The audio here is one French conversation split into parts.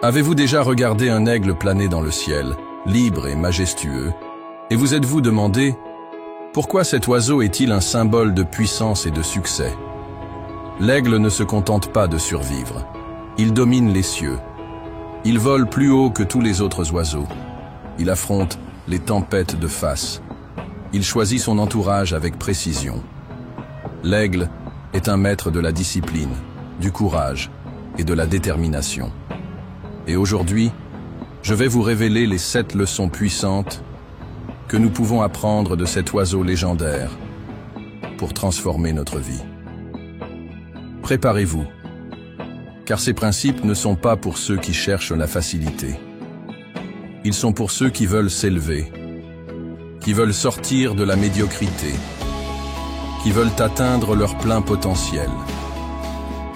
Avez-vous déjà regardé un aigle planer dans le ciel, libre et majestueux, et vous êtes-vous demandé pourquoi cet oiseau est-il un symbole de puissance et de succès? L'aigle ne se contente pas de survivre. Il domine les cieux. Il vole plus haut que tous les autres oiseaux. Il affronte les tempêtes de face. Il choisit son entourage avec précision. L'aigle est un maître de la discipline, du courage et de la détermination. Et aujourd'hui, je vais vous révéler les 7 leçons puissantes que nous pouvons apprendre de cet oiseau légendaire pour transformer notre vie. Préparez-vous, car ces principes ne sont pas pour ceux qui cherchent la facilité. Ils sont pour ceux qui veulent s'élever, qui veulent sortir de la médiocrité, qui veulent atteindre leur plein potentiel.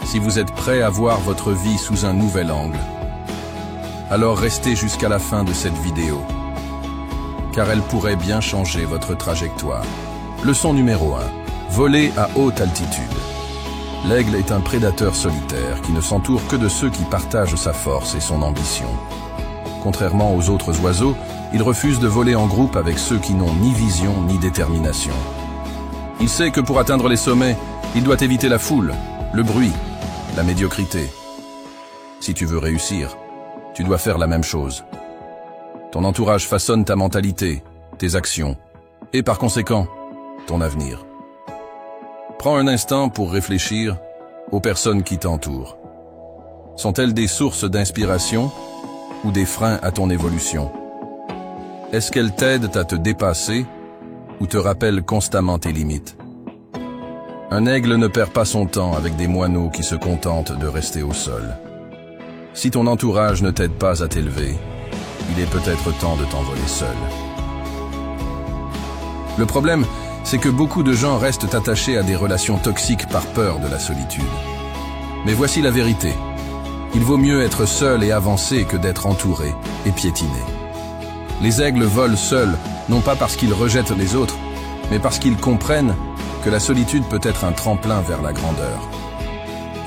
Si vous êtes prêts à voir votre vie sous un nouvel angle, alors restez jusqu'à la fin de cette vidéo, car elle pourrait bien changer votre trajectoire. Leçon numéro 1. Voler à haute altitude. L'aigle est un prédateur solitaire qui ne s'entoure que de ceux qui partagent sa force et son ambition. Contrairement aux autres oiseaux, il refuse de voler en groupe avec ceux qui n'ont ni vision ni détermination. Il sait que pour atteindre les sommets, il doit éviter la foule, le bruit, la médiocrité. Si tu veux réussir, tu dois faire la même chose. Ton entourage façonne ta mentalité, tes actions, et par conséquent, ton avenir. Prends un instant pour réfléchir aux personnes qui t'entourent. Sont-elles des sources d'inspiration ou des freins à ton évolution? Est-ce qu'elles t'aident à te dépasser ou te rappellent constamment tes limites? Un aigle ne perd pas son temps avec des moineaux qui se contentent de rester au sol. Si ton entourage ne t'aide pas à t'élever, il est peut-être temps de t'envoler seul. Le problème, c'est que beaucoup de gens restent attachés à des relations toxiques par peur de la solitude. Mais voici la vérité. Il vaut mieux être seul et avancer que d'être entouré et piétiné. Les aigles volent seuls, non pas parce qu'ils rejettent les autres, mais parce qu'ils comprennent que la solitude peut être un tremplin vers la grandeur.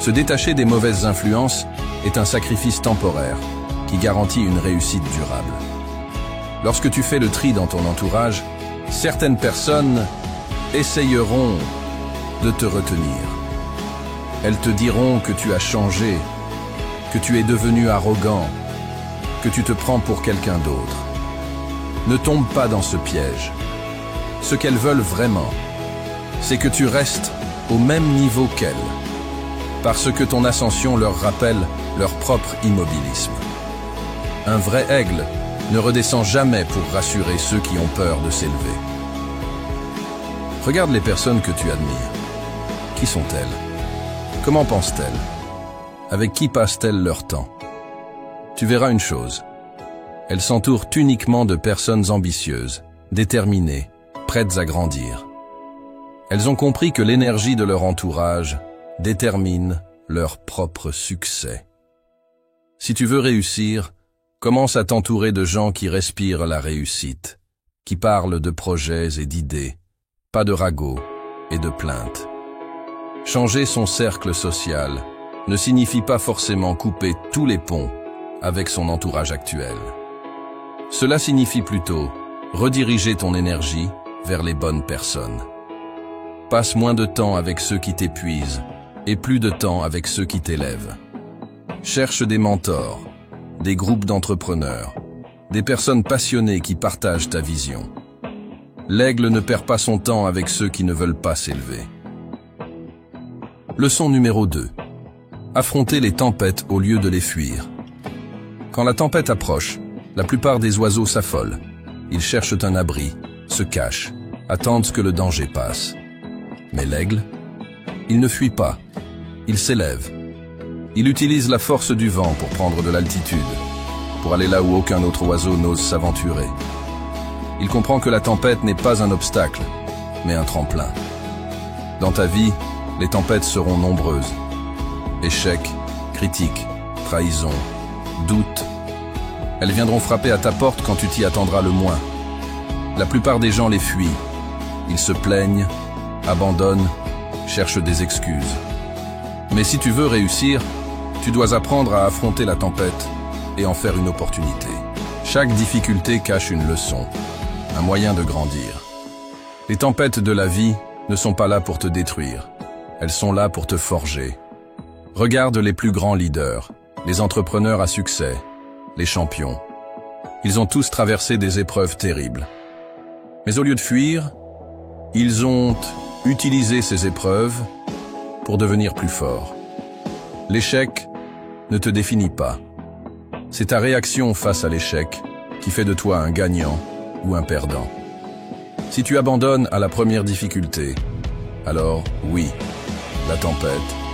Se détacher des mauvaises influences est un sacrifice temporaire qui garantit une réussite durable. Lorsque tu fais le tri dans ton entourage, certaines personnes essayeront de te retenir. Elles te diront que tu as changé, que tu es devenu arrogant, que tu te prends pour quelqu'un d'autre. Ne tombe pas dans ce piège. Ce qu'elles veulent vraiment, c'est que tu restes au même niveau qu'elles, parce que ton ascension leur rappelle leur propre immobilisme. Un vrai aigle ne redescend jamais pour rassurer ceux qui ont peur de s'élever. Regarde les personnes que tu admires. Qui sont-elles? Comment pensent-elles? Avec qui passent-elles leur temps? Tu verras une chose. Elles s'entourent uniquement de personnes ambitieuses, déterminées, prêtes à grandir. Elles ont compris que l'énergie de leur entourage détermine leur propre succès. Si tu veux réussir, commence à t'entourer de gens qui respirent la réussite, qui parlent de projets et d'idées, pas de ragots et de plaintes. Changer son cercle social ne signifie pas forcément couper tous les ponts avec son entourage actuel. Cela signifie plutôt rediriger ton énergie vers les bonnes personnes. Passe moins de temps avec ceux qui t'épuisent et plus de temps avec ceux qui t'élèvent. Cherche des mentors, des groupes d'entrepreneurs, des personnes passionnées qui partagent ta vision. L'aigle ne perd pas son temps avec ceux qui ne veulent pas s'élever. Leçon numéro 2. Affronter les tempêtes au lieu de les fuir. Quand la tempête approche, la plupart des oiseaux s'affolent. Ils cherchent un abri, se cachent, attendent que le danger passe. Mais l'aigle, il ne fuit pas, il s'élève. Il utilise la force du vent pour prendre de l'altitude, pour aller là où aucun autre oiseau n'ose s'aventurer. Il comprend que la tempête n'est pas un obstacle, mais un tremplin. Dans ta vie, les tempêtes seront nombreuses. Échecs, critiques, trahisons, doutes. Elles viendront frapper à ta porte quand tu t'y attendras le moins. La plupart des gens les fuient. Ils se plaignent, abandonnent, cherchent des excuses. Mais si tu veux réussir, tu dois apprendre à affronter la tempête et en faire une opportunité. Chaque difficulté cache une leçon, un moyen de grandir. Les tempêtes de la vie ne sont pas là pour te détruire, elles sont là pour te forger. Regarde les plus grands leaders, les entrepreneurs à succès, les champions. Ils ont tous traversé des épreuves terribles. Mais au lieu de fuir, ils ont utilisé ces épreuves pour devenir plus forts. L'échec ne te définit pas. C'est ta réaction face à l'échec qui fait de toi un gagnant ou un perdant. Si tu abandonnes à la première difficulté, alors oui, la tempête